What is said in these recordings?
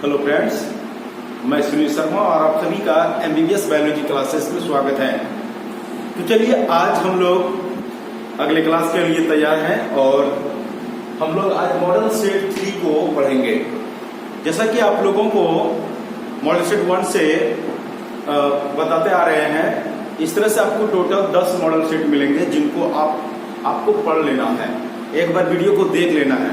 Hello friends, मैं सुनील शर्मा और आप सभी का एमबीबीएस बायोलॉजी क्लासेस में स्वागत है। तो चलिए आज हम लोग अगले क्लास के लिए तैयार हैं और हम लोग आज मॉडल सेट 3 को पढ़ेंगे। जैसा कि आप लोगों को मॉडल सेट 1 से बताते आ रहे हैं, इस तरह से आपको टोटल 10 मॉडल सेट मिलेंगे जिनको आपको पढ़ लेना है। एक बार वीडियो को देख लेना है।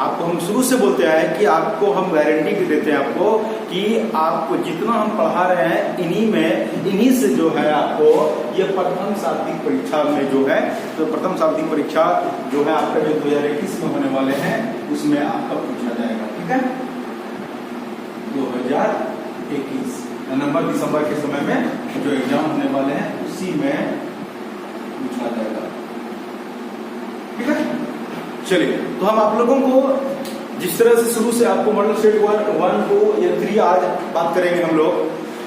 आपको हम शुरू से बोलते आए कि आपको हम गारंटी देते हैं आपको कि आपको जितना हम पढ़ा रहे हैं इन्हीं से जो है आपको ये प्रथम शाब्दिक परीक्षा में जो है, तो प्रथम शाब्दिक परीक्षा जो है आपका जो 2021 में होने वाले हैं उसमें आपका पूछा जाएगा। ठीक है, 2021 नवंबर दिसंबर के समय में जो एग्जाम होने वाले हैं उसी में पूछा जाएगा। ठीक है, चलिए तो हम आप लोगों को जिस तरह से शुरू से आपको मॉडल सेट 1, 2 या 3 आज बात करेंगे हम लोग,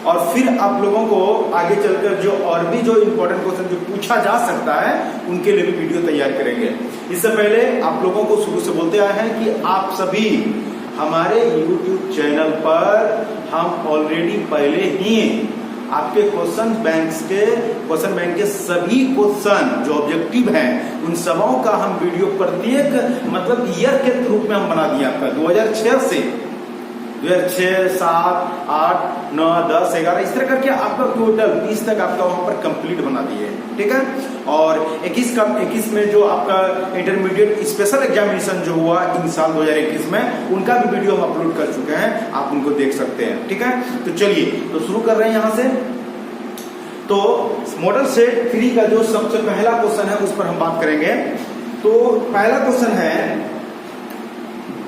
और फिर आप लोगों को आगे चलकर जो और भी जो इम्पोर्टेंट क्वेश्चन जो पूछा जा सकता है उनके लिए भी वीडियो तैयार करेंगे। इससे पहले आप लोगों को शुरू से बोलते आए हैं कि आप सभी हमारे YouTube चैनल पर हम ऑलरेडी पहले ही आपके क्वेश्चन बैंक के सभी क्वेश्चन जो ऑब्जेक्टिव हैं उन सबों का हम वीडियो प्रत्येक मतलब ईयर के रूप में हम बना दिया आपका 2006 से 2006, 7, 8, 9, 10, 11 इस तरह करके आपका टोटल 20 तक आपका वहां पर कंप्लीट बना दिए। ठीक है, और 21 में जो आपका इंटरमीडिएट स्पेशल एग्जामिनेशन जो हुआ इन साल 2021 में उनका भी वीडियो हम अपलोड कर चुके हैं, आप उनको देख सकते हैं। ठीक है, तो चलिए तो शुरू कर रहे हैं यहां से। तो मॉडल सेट 3 का जो सबसे पहला क्वेश्चन है उस पर हम बात करेंगे। तो पहला क्वेश्चन है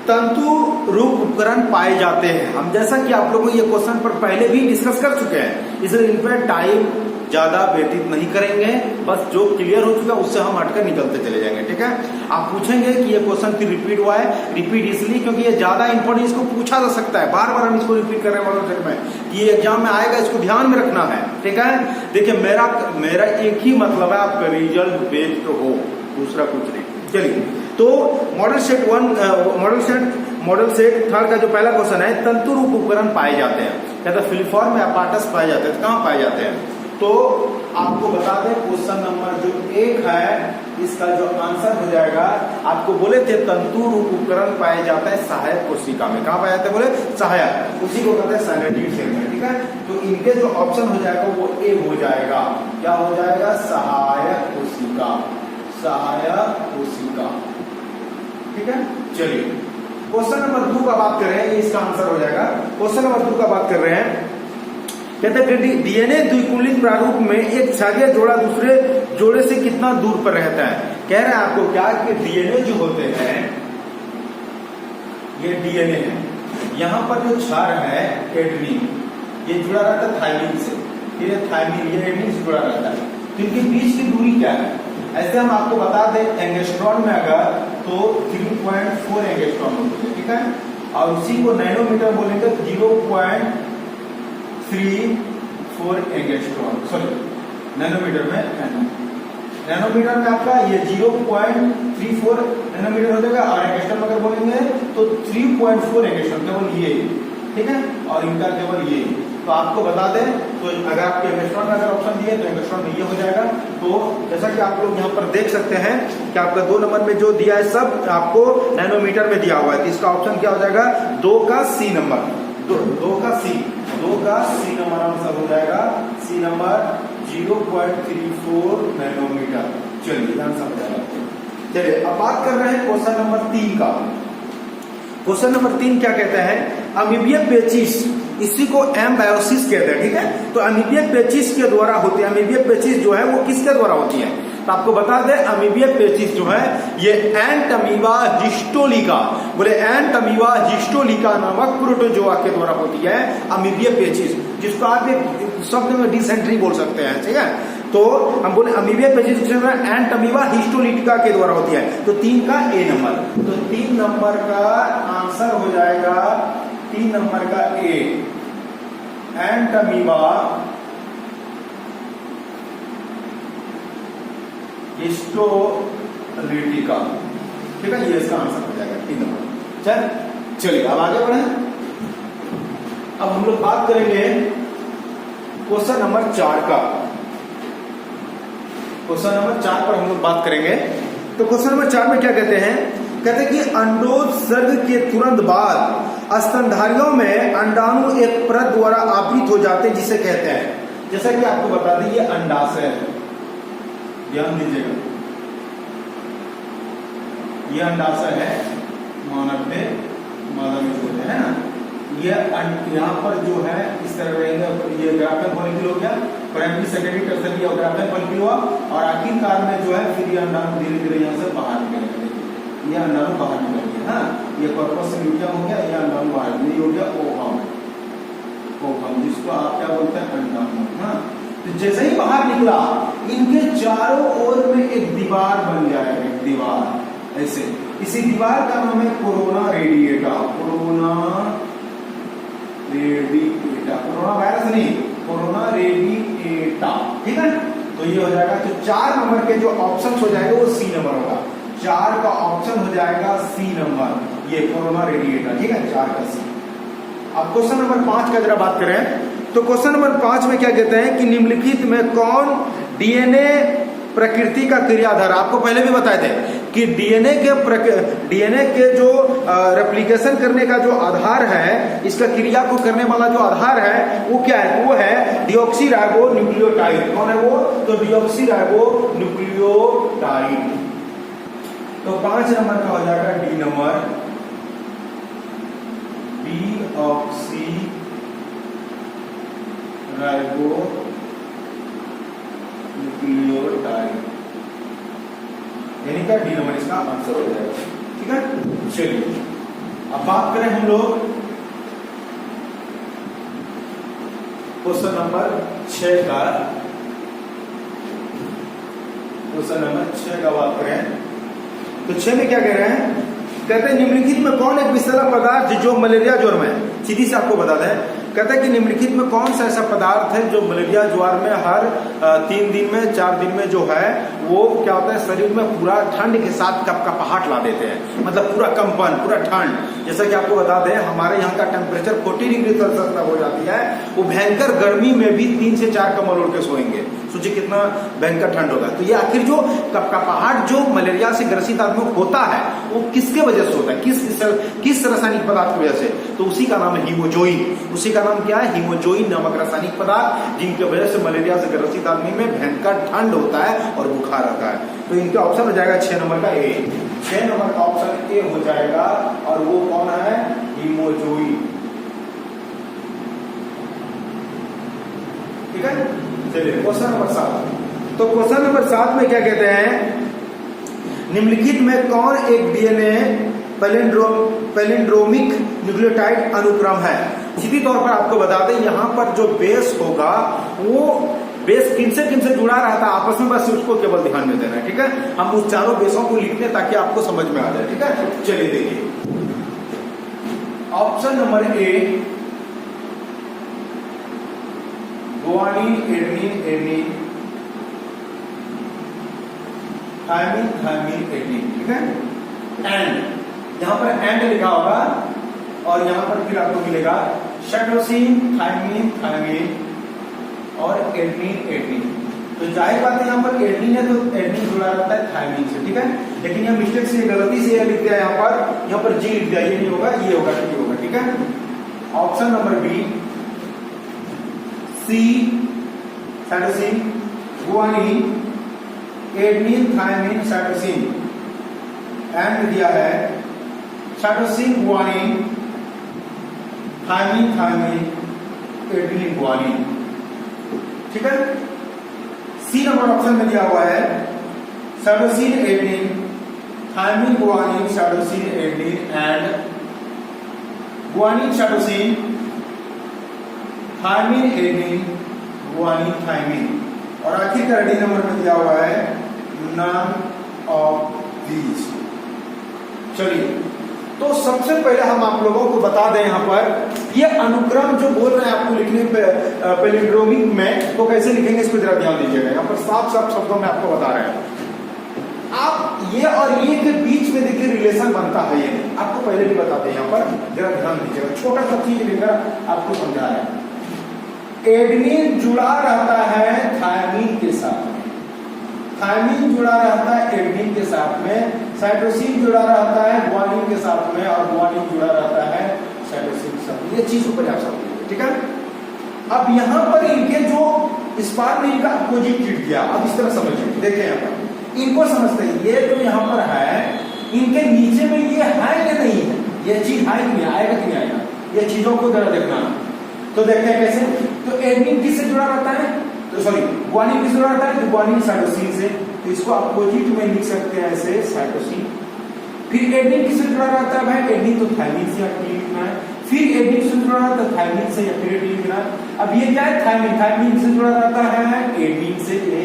तंतु रूप उपकरण पाए जाते हैं। हम जैसा कि आप लोगों ये क्वेश्चन पर पहले भी डिस्कस कर चुके हैं, इसलिए इन पर टाइम ज्यादा व्यतीत नहीं करेंगे, बस जो क्लियर हो चुका है उससे हम हटकर निकलते चले जाएंगे। ठीक है, आप पूछेंगे कि ये क्वेश्चन फिर रिपीट हुआ है, रिपीट इसलिए क्योंकि ये ज्यादा इंपॉर्टेंट, इसको पूछा जा सकता है, बार बार हम इसको रिपीट कर रहे हैं मॉडल सेट में कि ये एग्जाम में आएगा, इसको ध्यान में रखना है। ठीक है, देखिए मेरा एक ही मतलब है आपका रिजल्ट बेस्ड हो, दूसरा कुछ नहीं। चलिए तो मॉडल सेट 3 का जो पहला क्वेश्चन है, तंतु रूप उपकरण पाए जाते हैं, कहते हैं फिलिफॉर्म या अपार्टस पाए जाते हैं। कहां पाए जाते हैं? तो आपको बता दें क्वेश्चन नंबर जो 1 है इसका जो आंसर हो जाएगा, आपको बोले थे तंतु रूप उपकरण पाए जाते हैं सहायक कोशिका में। कहां पाए जाते हैं? बोले सहायक, उसी को कहते हैं साइनेटिड सेल में। ठीक है, तो इनके जो ऑप्शन हो जाएगा वो ए हो जाएगा। क्या हो जाएगा? सहायक कोशिका, सहायक कोशिका। ठीक है, चलिए क्वेश्चन नंबर 2 का बात कर रहे हैं, ये इसका आंसर हो जाएगा। क्वेश्चन नंबर 2 का बात कर रहे हैं, कहते हैं डीएनए द्विकुलित प्रारूप में एक क्षारीय जोड़ा दूसरे जोड़े से कितना दूर पर रहता है। कह रहे हैं आपको क्या कि डीएनए जो होते हैं, ये डीएनए है, यहाँ पर जो क्षार है एडेनिन, ये जुड़ा रहता है थाइमिन से, फिर थाइमिन ये एडेनिन से जुड़ा रहता है, तो इनके बीच की दूरी क्या है? ऐसे हम आपको बता दें एंगस्ट्रॉन में अगर तो 3.4 एंगस्ट्रॉन होती है। ठीक है, और उसी को नैनोमीटर बोलेंगे 0.34 एंगस्ट्रॉन, सॉरी नैनोमीटर में आपका ये 0.34 नैनोमीटर हो जाएगा, और एंगस्ट्रॉन में अगर बोलेंगे तो 3.4 एंगस्ट्रॉन, केवल ये। ठीक है, और इनका केवल ये। तो आपको बता दें, तो अगर आपके एंगस्ट्रॉन में अगर ऑप्शन दिए तो एंगस्ट्रॉन में ये हो जाएगा। तो जैसा कि आप लोग यहाँ पर देख सकते हैं कि आपका 2 नंबर में जो दिया है सब आपको नैनोमीटर में दिया हुआ है, तो इसका ऑप्शन क्या हो जाएगा? 2 का सी नंबर, 2 का सी नंबर आंसर हो जाएगा। C number 0.34 nanometre. चलिए आंसर हो जाएगा। चलिए अब बात कर रहे हैं क्वेश्चन नंबर 3 का। क्वेश्चन नंबर 3 क्या कहते हैं? अमीबिया पेचिस, इसी को एम्बायोसिस कहते हैं। ठीक है, तो अमीबिया पेचिस के द्वारा होती है। अमीबिया पेचिस जो है वो किसके द्वारा होती है? तो आपको बता दें अमीबिया पेचिस जो है ये एंटमीबा हिस्टोलिका, बोले एंटमीबा हिस्टोलिका नामक प्रोटोजोआ के द्वारा होती है अमीबिया पेचिस, जिसको आप एक शब्द में डिसेंट्री बोल सकते हैं। ठीक है, तो हम बोले अमीबिया पेचिस एंटमीबा हिस्टोलिका के द्वारा होती है। तो 3 का ए नंबर, तो 3 नंबर का आंसर हो जाएगा, 3 नंबर का ए एंटमीबा हिस्टोलिटिका। ठीक है, ये इसका आंसर हो जाएगा 3 नंबर। चलिए अब आगे बढ़े। अब हम लोग बात करेंगे क्वेश्चन नंबर 4 का। क्वेश्चन नंबर 4 पर हम लोग बात करेंगे। तो क्वेश्चन नंबर 4 में क्या कहते हैं? कहते हैं कि अंडोत्सर्ग के तुरंत बाद स्तनधारियों में अंडाणु एक परत द्वारा आवृत हो जाते हैं, जिसे कहते हैं, जैसा कि आपको बता दें ये अंडाशय है, ध्यान दीजिएगा, ये अंडाशय है मानव में, मादा में जो है ना, ये यहाँ पर जो है इस तरह रहेगा, ये ग्राफिक फॉलिकल हो गया, प्राइमरी सेकेंडरी टर्सरी और ग्राफिक फॉलिकल हुआ, और आखिरकार में जो है फिर ये अंडाणु धीरे धीरे यहाँ से बाहर निकलेगा। ये अंडाणु बाहर निकल गया, हाँ, ये कॉर्पस ल्यूटियम हो गया, ये अंडाणु बाहर, ये हो गया ओवम, ओवम जिसको आप क्या बोलते हैं अंडाणु, हाँ। तो जैसे ही बाहर निकला, इनके चारों ओर में एक दीवार बन जाएगा, एक दीवार ऐसे, इसी दीवार का नाम है corona radiata, corona radiata, coronavirus नहीं, कोरोना रेडिएटा, ठीक है। तो ये हो जाएगा, तो 4 नंबर के जो ऑप्शन हो जाएगा वो सी नंबर होगा, 4 का ऑप्शन हो जाएगा सी नंबर, ये कोरोना रेडिएटा, ठीक है, 4 का सी। अब क्वेश्चन नंबर 5 का जरा बात करें। तो क्वेश्चन नंबर 5 में क्या कहते हैं कि निम्नलिखित में कौन डीएनए प्रकृति का क्रियाधार, आपको पहले भी बताए थे कि डीएनए के जो रेप्लिकेशन करने का जो आधार है, इसका क्रिया को करने वाला जो आधार है वो क्या है? वो है डिऑक्सीराइबो न्यूक्लियोटाइड। कौन है वो? तो डिऑक्सीराइबो न्यूक्लियोटाइड। तो 5 नंबर का हो जाएगा D number, deoxy ribo nucleotide, यानी का डी नंबर इसका आंसर हो जाएगा, ठीक है। चलिए अब बात करें हम लोग क्वेश्चन नंबर 6 का। क्वेश्चन नंबर 6 का बात करें तो 6 में क्या कह रहे हैं? कहते हैं निम्नलिखित में कौन एक विषैला पदार्थ जो मलेरिया ज्वर में, सीधी से आपको बता दें, कहते हैं कि निम्नलिखित में कौन सा ऐसा पदार्थ है जो मलेरिया ज्वर में हर 3 दिन में 4 दिन में जो है वो क्या होता है, शरीर में पूरा ठंड के साथ कपकपाहट ला देते हैं, मतलब पूरा कंपन, पूरा ठंड। जैसा कि आपको बता दें हमारे यहाँ का टेम्परेचर 40 डिग्री सेल्सियस तक हो जाती है, वो भयंकर गर्मी में भी 3 से 4 कम्बल ओढ़ के सोएंगे, सोचिए कितना भयंकर ठंड होगा। तो ये आखिर जो कपकपाहट जो मलेरिया से ग्रसित आदमी को होता है वो किसके वजह से होता है, किस रासायनिक पदार्थ की वजह से? तो उसी का नाम है हीमोजोइन। उसी का नाम क्या है? हीमोजोइन नामक रासायनिक पदार्थ, जिनकी वजह से मलेरिया से ग्रसित आदमी में भयंकर ठंड होता है और बुखार आता है। तो इनका ऑप्शन हो जाएगा 6 नंबर का ए, 6 नंबर का ऑप्शन ए हो जाएगा, और वो कौन है? हीमोजोइन, ठीक है। चलिए क्वेश्चन नंबर 7। तो क्वेश्चन नंबर 7 में क्या कहते हैं? निम्नलिखित में कौन एक डीएनए पैलिंड्रोमिक न्यूक्लियोटाइड अनुक्रम है? सीधी तौर पर आपको बता दें यहाँ पर जो बेस होगा वो बेस किनसे जुड़ा रहता है आपस में, बस उसको केवल ध्यान में देना है, ठीक है। हम उस चारों बेसों को लिखते हैं ताकि आपको समझ में आ जाए, ठीक है। चलिए देखिए option number A, guanine, adenine, adenine, thymine, thymine, adenine, ठीक है। एंड यहां पर एंड लिखा होगा और यहां पर फिर आपको मिलेगा साइटोसिन, थायमिन, थायमिन और एडेनिन, एडेनिन। तो जाहिर बात है यहाँ पर एडेनिन है तो एडेनिन जुड़ा रहता है थायमिन से, ठीक है। लेकिन यह मिस्टेक से गलती से लिख दिया यहाँ पर जी लिख दिया, ये नहीं होगा, ये होगा, ये होगा, ठीक है। Option number B, C cytosine, guanine, adenine, thymine, cytosine, and दिया है cytosine, guanine, thymine, thymine, adenine, guanine, ठीक है। सी नंबर ऑप्शन में दिया हुआ है cytosine, adenine, thymine, guanine, cytosine, adenine and guanine, cytosine, thymine, adenine, guanine, thymine, और आखिरकार डी नंबर में दिया हुआ है नन ऑफ दीज। चलिए तो सबसे पहले हम आप लोगों को बता दें यहाँ पर ये अनुक्रम जो बोल रहे हैं आपको लिखने पे पैलिंड्रोमिक में, तो कैसे लिखेंगे इसको जरा ध्यान दीजिएगा। यहाँ पर साफ साफ शब्दों में आपको बता रहे हैं। आप ये और ये के बीच में देखिए रिलेशन बनता है, ये आपको पहले भी बताते हैं, यहाँ पर जरा ध्यान दीजिएगा, छोटा सा चीज लेकर आपको समझा रहे हैं। एडेनिन जुड़ा रहता है थायमिन के साथ में, थायमिन जुड़ा रहता है एडेनिन के साथ में, साइटोसिन जुड़ा रहता है ग्वानिन के साथ में, और ग्वानिन जुड़ा रहता है साइटोसिन के साथ में। ये चीज ऊपर आप समझिए, ठीक है। अब यहाँ पर इनके जो स्पार्क ने इनका अपोजिट ट्रीट किया, अब इस तरह समझिए, देखें यहाँ पर इनको समझते हैं, ये जो यहाँ पर है इनके नीचे में ये है या नहीं है, ये चीज है कि नहीं, आएगा कि नहीं आएगा, ये चीजों को जरा देखना। तो देखते हैं कैसे। तो एडेनिन किससे जुड़ा रहता है, तो सॉरी ग्वानिन किससे जुड़ा रहता है, तो ग्वानिन साइटोसिन से, तो इसको अपोजिट में लिख सकते हैं ऐसे साइटोसिन। फिर एडेनिन किससे जुड़ा रहता है भाई, एडेनिन तो थायमिन से आपको लिखना है, फिर एडेनिन से जुड़ा रहता है थायमिन से, या फिर एडेनिन लिखना है। अब ये क्या है, थायमिन, थायमिन से जुड़ा रहता है एडेनिन से ए,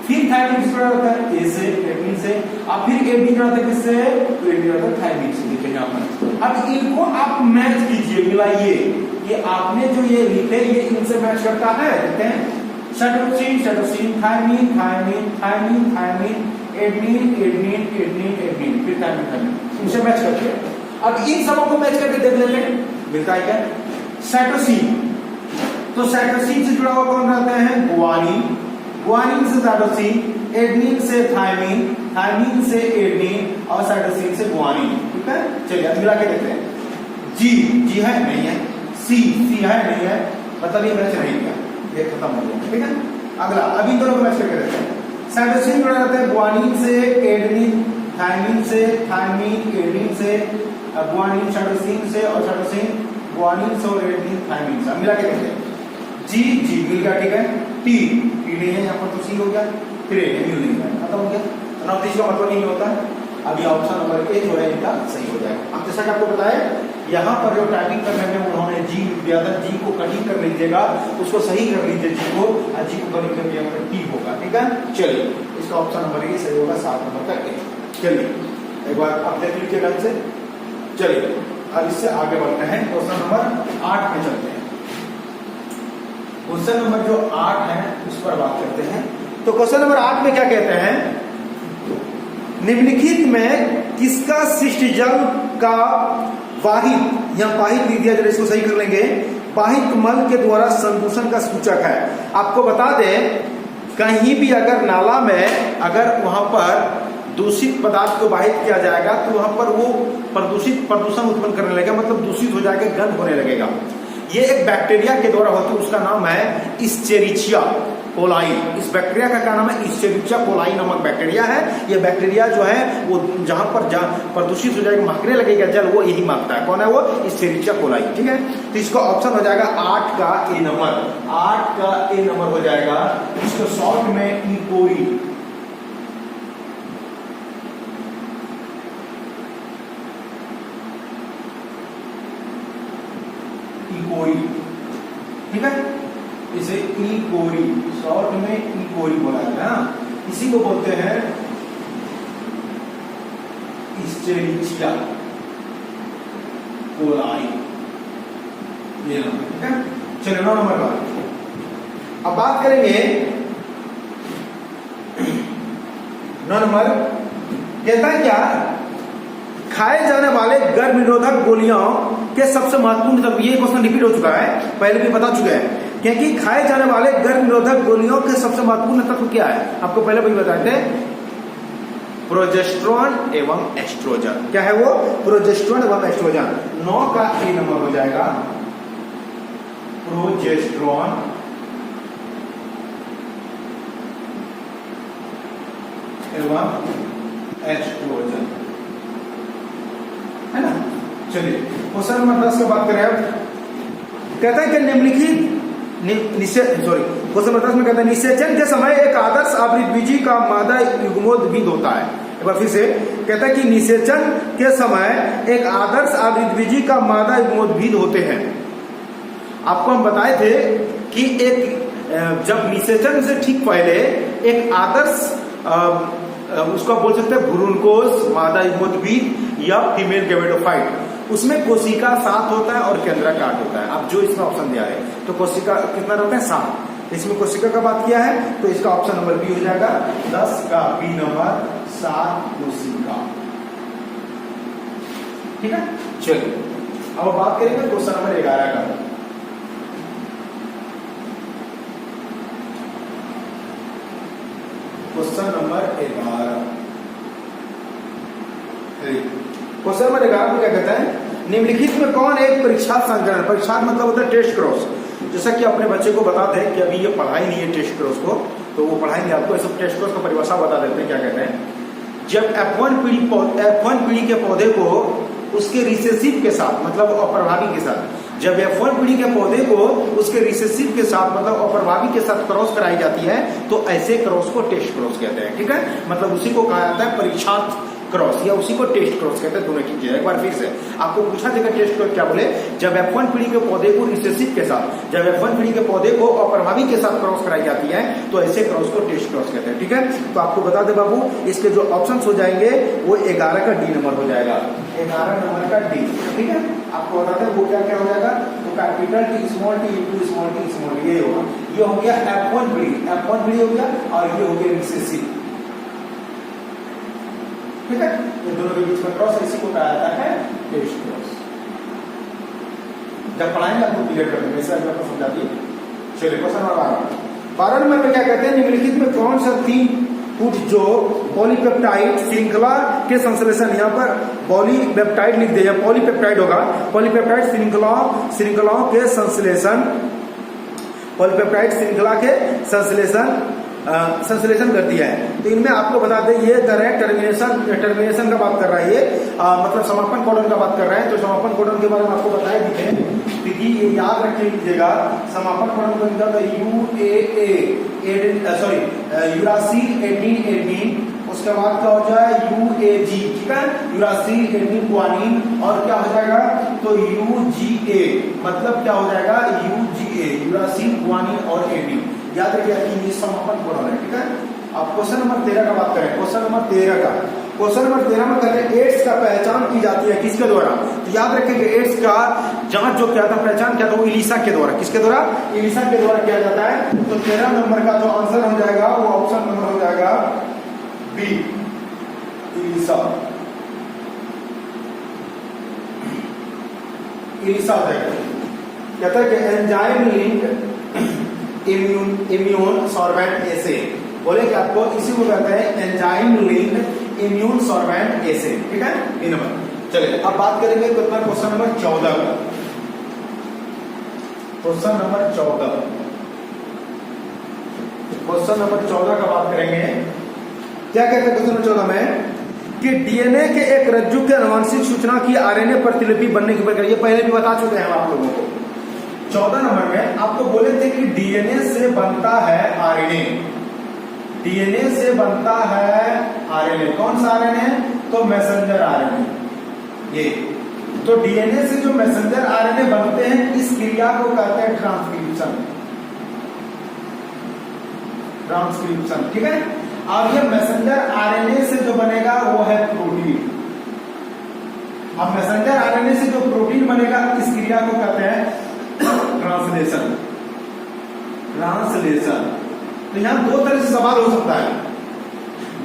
फिर थायमिन से जुड़ा रहता है ए से, एडेनिन से, अब फिर एडेनिन जुड़ा रहता है किससे, तो एडेनिन जुड़ा रहता है थायमिन से, देखिए यहाँ पर। अब इनको आप मैच कीजिए, मिलाइए, ये आपने जो ये लिखे ये इनसे मैच करता है, देखते हैं cytosine, cytosine, thymine, thymine, thymine, thymine, adenine, adenine, adenine, adenine, फिर थायमिन, थायमिन, इनसे मैच करते हैं। अब इन सबों को मैच करके देख लेते हैं मिलता है क्या। साइटोसिन, तो साइटोसिन से जुड़ा हुआ कौन रहता है, ग्वानिन, ग्वानिन से साइटोसिन, एडेनिन से थायमिन, थायमिन से एडेनिन, और साइटोसिन से ग्वानिन, ठीक है। चलिए अब मिला के देखते हैं। जी, जी है नहीं है, सी, सी है नहीं है, मतलब ये मैच नहीं किया, ये खत्म हो गया, ठीक है। अगला अब इन दोनों को मैच करके देखते हैं। साइटोसिन जुड़ा रहता है ग्वानिन से एडेनिन, थायमिन से, थायमिन एडेनिन से, ग्वानिन साइटोसिन से, और साइटोसिन ग्वानिन से और एडेनिन थायमिन से, मिला के देखते हैं। जी, जी मिल गया, ठीक है। टी, टी नहीं है यहाँ पर, तो सी हो गया, फिर ए मिल नहीं गया, खत्म हो गया। तो नॉर्थ ईस्ट का मतलब नहीं होता है। अब ये ऑप्शन नंबर ए जो है इनका सही हो जाएगा। अब जैसा कि आपको बताया यहाँ पर जो टाइपिंग करने में उन्होंने जी दिया था, जी को कटिंग कर लीजिएगा, उसको सही कर लीजिए जी को, और जी को कटिंग कर दिया टी होगा, ठीक है। चलिए इसका ऑप्शन नंबर ए सही होगा, 7 नंबर का ए। चलिए एक बार आप देख लीजिए ढंग से। चलिए अब इससे आगे बढ़ते हैं, क्वेश्चन नंबर 8 में चलते हैं। क्वेश्चन नंबर जो 8 है उस पर बात करते हैं। तो क्वेश्चन नंबर 8 में क्या कहते हैं, निम्नलिखित में किसका सिस्टजल का वाहित, या वाहित लिख दिया, जरा इसको सही कर लेंगे, वाहित मल के द्वारा संदूषण का सूचक है। आपको बता दें कहीं भी अगर नाला में अगर वहां पर दूषित पदार्थ को वाहित किया जाएगा तो वहां पर वो प्रदूषण उत्पन्न करने लगेगा, मतलब दूषित हो जाएगा, गंध होने लगेगा। ये एक बैक्टीरिया के द्वारा होती है, उसका नाम है इस्चेरिचिया कोलाई। इस बैक्टीरिया का क्या नाम है, इस्चेरिचिया कोलाई नामक बैक्टीरिया है। ये बैक्टीरिया जो है वो जहां पर प्रदूषित हो जाएगा, महकने लगेगा जल, वो यही महकता है। कौन है वो, इस्चेरिचिया कोलाई, ठीक है। तो इसका ऑप्शन हो जाएगा 8 का ए नंबर, 8 का ए नंबर हो जाएगा। इसको शॉर्ट में इकोरी, इकोरी, ठीक है, इसे इकोरी, शॉर्ट में इकोरी बोला जाता है ना। इसी को बोलते हैं इस्चेरिचिया कोलाई, ये नंबर, ठीक है। चलिए 9 नंबर का अब बात करेंगे। 9 नंबर कहता है क्या, खाए जाने वाले गर्भ निरोधक गोलियों के सबसे महत्वपूर्ण तत्व, ये क्वेश्चन रिपीट हो चुका है, पहले भी बता चुके हैं, क्योंकि खाए जाने वाले गर्भ निरोधक गोलियों के सबसे महत्वपूर्ण तत्व क्या है, आपको पहले भी बताए थे, प्रोजेस्टेरोन एवं एस्ट्रोजन। क्या है वो, प्रोजेस्टेरोन एवं एस्ट्रोजन। 9 का ए नंबर हो जाएगा, प्रोजेस्टेरोन एवं एस्ट्रोजन, है ना। चलिए क्वेश्चन नंबर 10 की बात करें। अब कहता है कि निम्नलिखित क्वेश्चन नंबर 10 में कहता है निषेचन के समय एक आदर्श आवृतबीजी का मादा युग्मोद्भिद होता है। एक बार फिर से कहता है कि निषेचन के समय एक आदर्श आवृतबीजी का मादा युग्मोद्भिद होते हैं। आपको हम बताए थे कि एक जब निषेचन से ठीक पहले एक आदर्श उसको बोल सकते हैं भ्रूणकोश, मादा युग्मोद्भिद या फीमेल गैमेटोफाइट, उसमें कोशिका 7 होता है और केंद्रक 8 होता है। अब जो इसमें ऑप्शन दिया है तो कोशिका कितना रहता है, 7। इसमें कोशिका का बात किया है तो इसका ऑप्शन नंबर बी हो जाएगा, 10 का बी नंबर सात कोशिका। ठीक है, चलिए अब बात करेंगे क्वेश्चन नंबर 11 का। क्वेश्चन नंबर 11, क्वेश्चन नंबर 11 में क्या कहता है, निम्नलिखित में कौन एक परीक्षा संकलन, परीक्षा मतलब होता है टेस्ट क्रॉस। जैसा कि अपने बच्चे को बताते हैं कि अभी ये पढ़ाई नहीं है टेस्ट क्रॉस को, तो वो पढ़ाएंगे आपको। इस टेस्ट क्रॉस को परिभाषा बता देते हैं, क्या कहते हैं। जब F1 पीढ़ी के पौधे को उसके रिसेसिव के साथ मतलब अप्रभावी के साथ, जब F1 पीढ़ी के पौधे को उसके रिसेसिव के साथ मतलब अप्रभावी के साथ क्रॉस कराई जाती है, तो ऐसे क्रॉस को टेस्ट क्रॉस कहते हैं। ठीक है, मतलब उसी को कहा जाता है परीक्षार्थ क्रॉस या उसी को टेस्ट क्रॉस कहते हैं। दोनों की चीज एक बार फिर से आपको पूछा जाएगा टेस्ट क्रॉस क्या बोले, जब F1 पीढ़ी के पौधे को रिसेसिव के साथ, जब F1 पीढ़ी के पौधे को अप्रभावी के साथ क्रॉस कराई जाती है, तो ऐसे क्रॉस को टेस्ट क्रॉस कहते हैं। ठीक है, तो आपको बता दे बाबू, इसके जो ऑप्शंस हो जाएंगे वो 11 का डी नंबर हो जाएगा, 11 नंबर का डी। ठीक है, आपको बता दें वो क्या क्या हो जाएगा, तो capital T small T into small T small ये होगा। ये हो गया F1 पीढ़ी हो गया, और ये हो गया रिसेसिव। ठीक है, ये दोनों के बीच में क्रॉस, इसी को कहा जाता है टेस्ट क्रॉस। जब पढ़ाएंगे आपको क्लियर कर देंगे, ऐसा आपको समझा दिए। चलिए क्वेश्चन नंबर 12 नंबर में क्या कहते हैं, निम्नलिखित में कौन सा 3 फुट जो पॉलीपेप्टाइड श्रृंखला के संश्लेषण, यहाँ पर पॉलीपेप्टाइड लिख दिया, पॉलीपेप्टाइड होगा, पॉलीपेप्टाइड श्रृंखलाओं के संश्लेषण, पॉलीपेप्टाइड श्रृंखला के संश्लेषण करती है। तो इनमें आपको बता दें ये कर रहे हैं टर्मिनेशन का बात कर रहा है, ये मतलब समापन कोडन का बात कर रहे हैं। तो समापन कोडन के बारे में आपको बताया क्योंकि ये याद रख लीजिएगा, समापन कोडन को निकलता है यूरासिल एडीन, उसके बाद क्या हो जाए UAG। ठीक है, यूरासिल एडीन ग्वानिन, और क्या हो जाएगा तो UGA, मतलब क्या हो जाएगा UGA, यूरासिल ग्वानिन और एडीन। याद रखिए ये समापन कोडन है। ठीक है, अब क्वेश्चन नंबर 13 का बात करें, क्वेश्चन नंबर 13 में कहते हैं एड्स का पहचान की जाती है किसके द्वारा। तो याद रखेंगे एड्स का जांच जो क्या था, पहचान क्या था, वो इलिसा के द्वारा, किसके द्वारा, इलिसा के द्वारा किया जाता है। तो 13 नंबर का जो आंसर हो जाएगा वो ऑप्शन नंबर हो जाएगा बी, इलिसा हो जाएगा। कहता है कि एंजाइम लिंक इम्यून सॉर्बेंट एसे, बोले कि आपको इसी को कहते हैं एंजाइम लिंक इम्यून सॉर्बेंट एसे। ठीक है, ये नंबर। चलिए अब बात करेंगे क्वेश्चन नंबर 14 का। क्वेश्चन नंबर 14 का बात करेंगे। क्या कहते हैं क्वेश्चन नंबर 14 में कि डीएनए के एक रज्जु के आनुवंशिक सूचना की आरएनए प्रतिलिपि बनने की प्रक्रिया, पहले भी बता चुके हैं आप लोगों को। 14 नंबर में आपको बोले थे कि डीएनए से बनता है आरएनए, डीएनए से बनता है आरएनए। कौन सा आरएनए, तो मैसेंजर आरएनए। ये तो डीएनए से जो मैसेंजर आरएनए बनते हैं, इस क्रिया को कहते हैं ट्रांसक्रिप्शन। ठीक है, अब ये मैसेंजर आरएनए से जो बनेगा वो है प्रोटीन। अब मैसेंजर आरएनए से जो प्रोटीन बनेगा, इस क्रिया को कहते हैं ट्रांसलेशन। तो यहां 2 तरह से सवाल हो सकता है।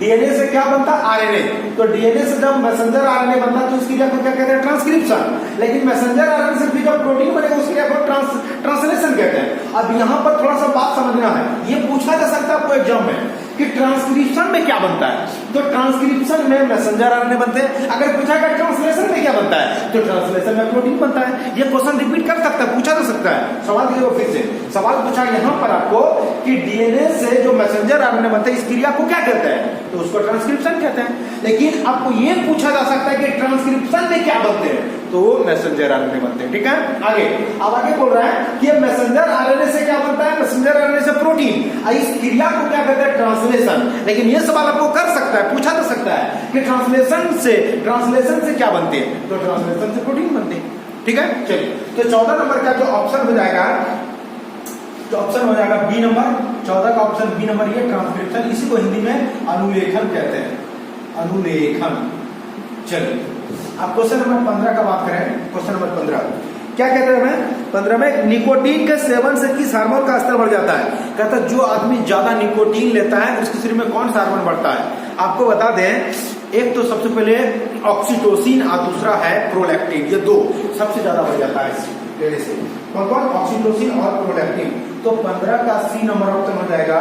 डीएनए से क्या बनता है, आरएनए। तो डीएनए से जब मैसेंजर आरएनए बनता है तो इस क्रिया को क्या कहते हैं, ट्रांसक्रिप्शन। लेकिन मैसेंजर आरएनए से भी जब प्रोटीन बनेगा उस क्रिया को ट्रांसलेशन कहते हैं। अब यहां पर थोड़ा सा बात समझना है, ये पूछा जा सकता है आपको एग्जाम में कि ट्रांसक्रिप्शन में क्या बनता है। तो ट्रांसक्रिप्शन में मैसेंजर आरएनए बनते हैं। अगर पूछा गया ट्रांसलेशन में क्या बनता है, तो ट्रांसलेशन में प्रोटीन बनता है। ये क्वेश्चन रिपीट कर सकता है, पूछा जा सकता है। सवाल देखो फिर से, सवाल पूछा यहां पर आपको कि डीएनए से जो मैसेंजर आरएनए बनता है, इस क्रिया को क्या कहते हैं, तो उसको ट्रांसक्रिप्शन कहते हैं। लेकिन आपको ये पूछा जा सकता है कि ट्रांसक्रिप्शन में क्या बनते हैं, तो वो मैसेंजर आरएनए बनते हैं। ठीक है, आगे अब आगे बोल रहा है कि मैसेंजर आरएनए से क्या बनता है, मैसेंजर आरएनए से प्रोटीन। इस क्रिया को क्या कहते हैं, ट्रांसलेशन। लेकिन ये सवाल आपको कर सकता है, पूछा जा सकता है कि ट्रांसलेशन से क्या बनते हैं, तो ट्रांसलेशन से प्रोटीन बनते हैं। ठीक है, चलिए तो 14 नंबर का जो ऑप्शन हो जाएगा, तो ऑप्शन हो जाएगा बी नंबर। 14 का ऑप्शन बी नंबर, ये ट्रांसक्रिप्शन, इसी को हिंदी में अनुलेखन कहते हैं, अनुलेखन। चलिए अब क्वेश्चन नंबर 15 का बात करें। क्वेश्चन नंबर 15 क्या कहते हैं, 15 में निकोटीन के सेवन से किस हार्मोन का स्तर बढ़ जाता है। कहता है जो आदमी ज्यादा निकोटीन लेता है उसके शरीर में कौन सा हार्मोन बढ़ता है। आपको बता दें, एक तो सबसे पहले ऑक्सीटोसिन और दूसरा है प्रोलैक्टिन, ये दो सबसे ज्यादा बढ़ जाता है लेने से। कौन कौन? ऑक्सीटोसिन और प्रोलैक्टिन। तो 15 का सी नंबर ऑप्शन हो जाएगा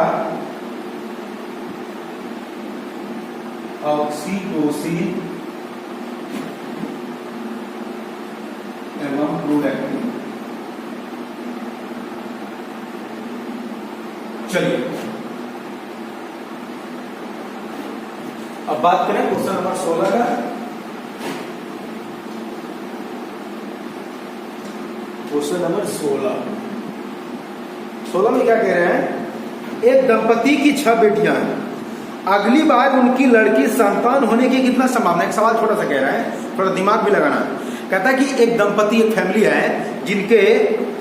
ऑक्सीटोसिन एवं प्रोलैक्टिन। चलिए अब बात करें क्वेश्चन नंबर 16 का। क्वेश्चन नंबर 16 में क्या कह रहे हैं? एक दंपति की 6 बेटियां हैं, अगली बार उनकी लड़की संतान होने की कितना संभावना? एक सवाल छोटा सा कह रहा है, थोड़ा दिमाग भी लगाना है। कहता है कि एक दंपति, एक फैमिली है जिनके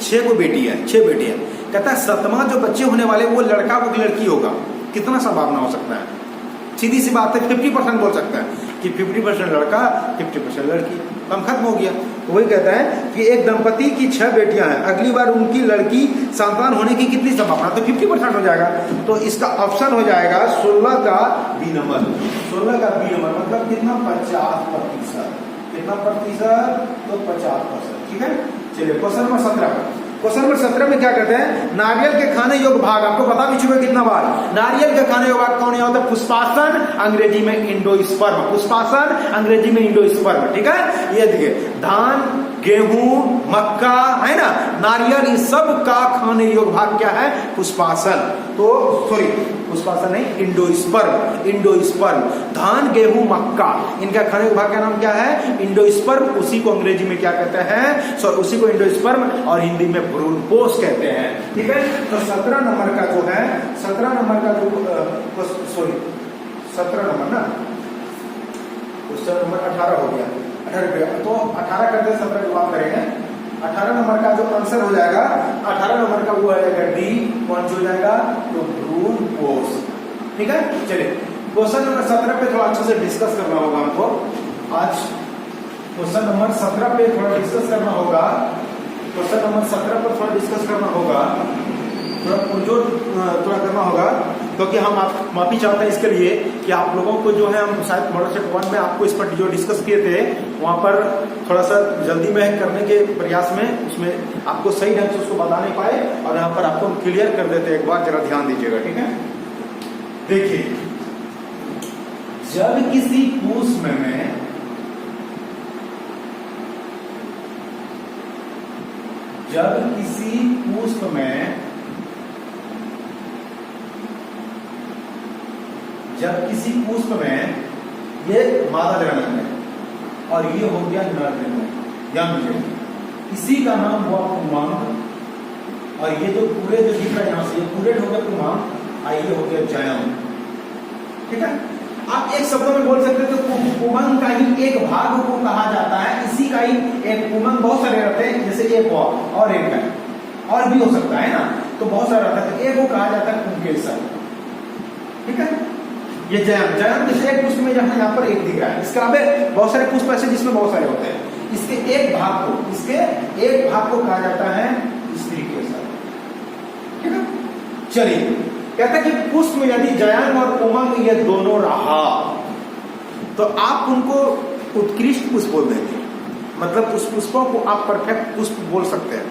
6 को बेटी है, 6 बेटी है। कहता है 7वां जो बच्चे होने वाले वो लड़का वो लड़की होगा, कितना संभावना हो सकता है? सीधी सी बात है, 50% बोल सकता है कि 50% लड़का 50% लड़की, काम खत्म हो गया। तो वही कहता है कि एक दंपति की 6 बेटियां हैं, अगली बार उनकी लड़की संतान होने की कितनी संभावना? तो 50% हो जाएगा। तो इसका ऑप्शन हो जाएगा 16 का बी नंबर। 16 का बी नंबर मतलब कितना? 50%। कितना प्रतिशत? तो 50%। ठीक है। चलिए क्वेश्चन नंबर 17। क्वेश्चन नंबर 17 में क्या कहते हैं? नारियल के खाने योग्य भाग, आपको बता भी चुके कितना बार, नारियल के खाने योग्य भाग कौन होता है? पुष्पासन, अंग्रेजी में इंडोस्पर्म। पुष्पासन, अंग्रेजी में इंडोस्पर्म। ठीक है। ये देखिए धान, गेहूं, मक्का है ना, नारियल, इस सब का खाने योग्य भाग क्या है? पुष्पासन। तो सॉरी पुष्पासन नहीं, इंडोस्पर्म। इंडोस्पर्म, धान, गेहूं, मक्का, इनका खाने योग्य भाग का नाम क्या है? इंडोस्पर्म। उसी को अंग्रेजी में क्या कहते हैं? सॉरी उसी को इंडोस्पर्म और हिंदी में भ्रूणपोष कहते हैं। ठीक है। तो 17 नंबर का जो है, 17 नंबर का जो सॉरी 17 नंबर ना, क्वेश्चन नंबर 18 हो गया, 18 तो 18 करते 17 की बात करेंगे। 18 नंबर का जो आंसर हो जाएगा, 18 नंबर का वो आ जाएगा डी। कौन हो जाएगा? तो भ्रूणपोष। ठीक है। चलिए क्वेश्चन नंबर 17 पे थोड़ा अच्छे से डिस्कस करना होगा हमको आज। क्वेश्चन नंबर 17 पे थोड़ा डिस्कस करना होगा। क्वेश्चन नंबर 17 पर थोड़ा डिस्कस करना होगा, थोड़ा करना होगा, क्योंकि हम आप माफी चाहते हैं इसके लिए कि आप लोगों को जो है, हम शायद मॉडल सेट 1 में आपको इस पर जो डिस्कस किए थे वहां पर थोड़ा सा जल्दी में करने के प्रयास में उसमें आपको सही ढंग से उसको बता नहीं पाए, और यहाँ पर आपको क्लियर कर देते। एक बार जरा ध्यान दीजिएगा। ठीक है। देखिए जब किसी पुष्प में जब किसी पुष्प में ये मादा जनन है और ये हो गया नर जनन, ध्यान दीजिए, इसी का नाम हुआ पुमांग, और ये जो पूरे जो दिख रहा है यहां से, ये पूरे हो गया पुमांग, ये हो गया जयम। ठीक है। आप एक शब्द में बोल सकते हो तो पुमंग का ही एक भाग को कहा जाता है, इसी का ही एक पुमंग बहुत सारे रहते हैं, जैसे एक हुआ और एक है, और भी हो सकता है ना, तो बहुत सारे रहता है, तो एक को कहा जाता है पुंकेसर। ठीक है। ये जयम, जयम जैसे एक पुष्प में जहां यहाँ पर एक दिख रहा है, इसके अलावा बहुत सारे पुष्प ऐसे जिसमें बहुत सारे होते हैं, इसके एक भाग को कहा जाता है स्त्री केसर। ठीक है। चलिए कहता है कि पुष्प में यदि जयन और उमंग ये दोनों रहा तो आप उनको उत्कृष्ट पुष्प बोल देंगे, मतलब उस पुष्पों को आप परफेक्ट पुष्प बोल सकते हैं।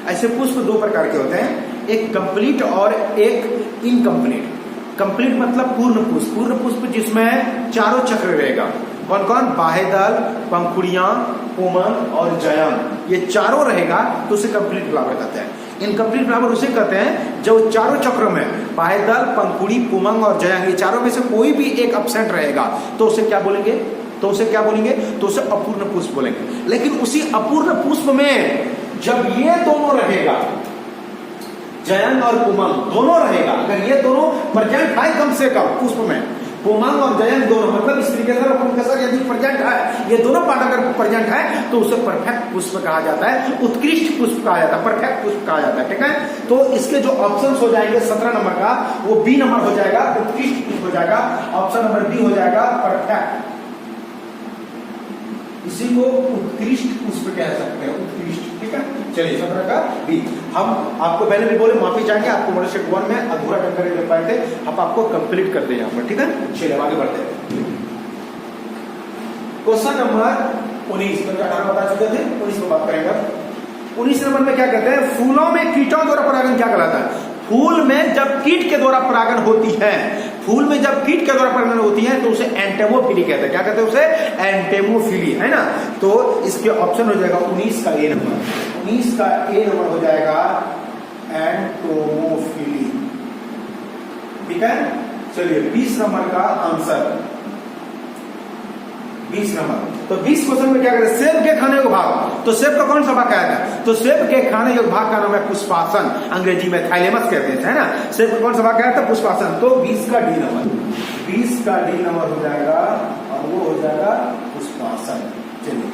ऐसे पुष्प 2 प्रकार के होते हैं, एक कंप्लीट और एक इनकम्प्लीट। कंप्लीट मतलब पूर्ण पुष्प जिसमें चारों चक्र रहेगा। कौन कौन? बाह्यदल, पंखुड़ियां, पुमंग और जयन, ये चारों रहेगा तो उसे कंप्लीट फ्लावर कहते हैं। इनकम्प्लीट फ्लावर उसे कहते हैं जो चारों चक्रों में बाह्यदल, पंखुड़ी, पुमंग और जयन, ये चारों में से कोई भी एक एब्सेंट रहेगा तो उसे क्या बोलेंगे? तो उसे अपूर्ण पुष्प बोलेंगे। लेकिन उसी अपूर्ण पुष्प में जब ये दोनों रहेगा, जयन और पुमंग दोनों रहेगा, अगर ये दोनों प्रेजेंट है कम से कम पुष्प में, पुमंग और जयन दोनों, मतलब स्त्री केसर और पुंकेसर यदि प्रेजेंट है, ये दोनों पार्ट अगर प्रेजेंट है तो उसे परफेक्ट पुष्प कहा जाता है, उत्कृष्ट पुष्प कहा जाता है, परफेक्ट पुष्प कहा जाता है। ठीक है। तो इसके जो ऑप्शंस हो जाएंगे 17 नंबर का, वो बी नंबर हो जाएगा, उत्कृष्ट पुष्प हो जाएगा, ऑप्शन नंबर बी हो जाएगा परफेक्ट। इसी को उत्कृष्ट पुष्प कह सकते हैं, उत्कृष्ट। ठीक है। चलिए 17 का बी। हम आपको पहले भी बोले माफी चाहेंगे, आपको मॉडल सेट 1 में अधूरा जानकारी दे पाए थे, हम आपको कंप्लीट करते हैं यहाँ पर, ठीक है। चलिए आगे बढ़ते हैं। क्वेश्चन नंबर 19 में 18 बता चुके थे, 19 में बात करेंगे। 19 नंबर में क्या कहते हैं, फूलों में कीटों द्वारा परागण क्या कहलाता है। फूल में जब कीट के द्वारा परागण होती है, फूल में जब कीट के द्वारा परागण होती है तो उसे एंटेमोफिली कहते हैं। क्या कहते हैं उसे, एंटेमोफिली, है ना। तो इसके ऑप्शन हो जाएगा 19 का ए नंबर, 19 का ए नंबर हो जाएगा एंटोमोफिली, ठीक है। चलिए 20 नंबर का आंसर, 20 नंबर। तो 20 क्वेश्चन में क्या करें, सेब के खाने का भाग, तो सेब का कौन सा भाग कहता है, तो सेब के खाने के भाग का नाम है पुष्पासन, अंग्रेजी में थाइलेमस कहते हैं, है ना। सेब का कौन सा भाग कहता है, पुष्पासन। तो 20 का डी नंबर, 20 का डी नंबर हो जाएगा और वो हो जाएगा पुष्पासन। चलिए